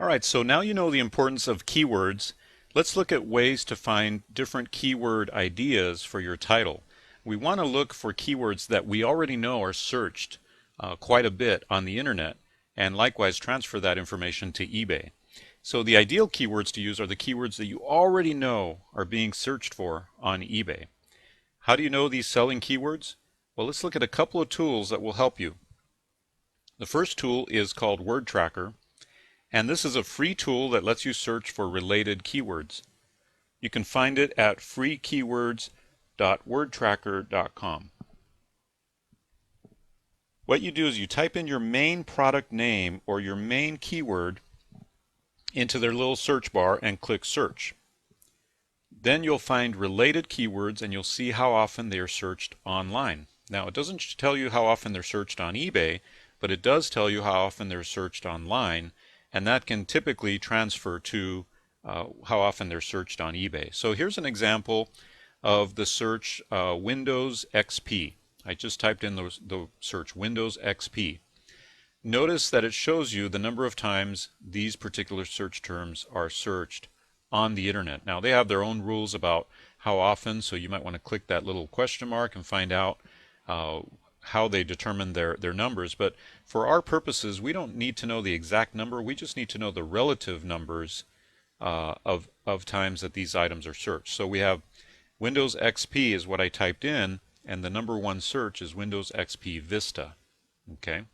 Alright, so now you know the importance of keywords. Let's look at ways to find different keyword ideas for your title. We want to look for keywords that we already know are searched quite a bit on the internet, and likewise transfer that information to eBay. So the ideal keywords to use are the keywords that you already know are being searched for on eBay. How do you know these selling keywords? Well, let's look at a couple of tools that will help you. The first tool is called Word Tracker. And this is a free tool that lets you search for related keywords. You can find it at freekeywords.wordtracker.com. What you do is you type in your main product name or your main keyword into their little search bar and click search. Then you'll find related keywords and you'll see how often they are searched online. Now it doesn't tell you how often they're searched on eBay, but it does tell you how often they're searched online. And that can typically transfer to how often they're searched on eBay. So here's an example of the search Windows XP. I just typed in the search Windows XP. Notice that it shows you the number of times these particular search terms are searched on the internet. Now they have their own rules about how often, so you might want to click that little question mark and find out how they determine their numbers. But for our purposes, we don't need to know the exact number. We just need to know the relative numbers of times that these items are searched. So we have Windows XP is what I typed in, and the number one search is Windows XP Vista. Okay,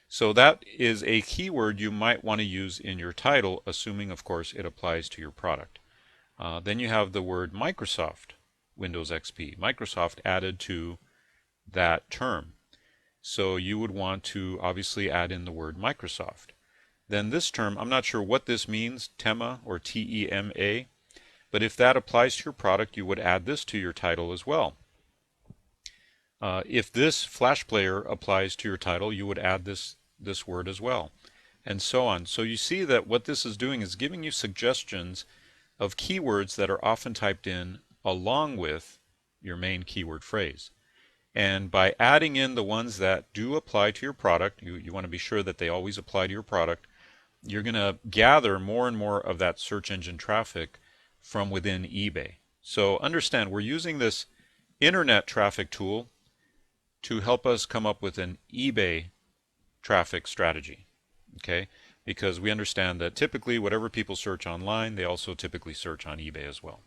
so that is a keyword you might want to use in your title, assuming, of course, it applies to your product. Then you have the word Microsoft, Windows XP. Microsoft added to that term. So you would want to obviously add in the word Microsoft. Then this term, I'm not sure what this means, TEMA or T-E-M-A, but if that applies to your product, you would add this to your title as well. If this Flash player applies to your title, you would add this word as well, and so on. So you see that what this is doing is giving you suggestions of keywords that are often typed in along with your main keyword phrase. And by adding in the ones that do apply to your product, you want to be sure that they always apply to your product, you're going to gather more and more of that search engine traffic from within eBay. So understand, we're using this internet traffic tool to help us come up with an eBay traffic strategy. Okay? Because we understand that typically whatever people search online, they also typically search on eBay as well.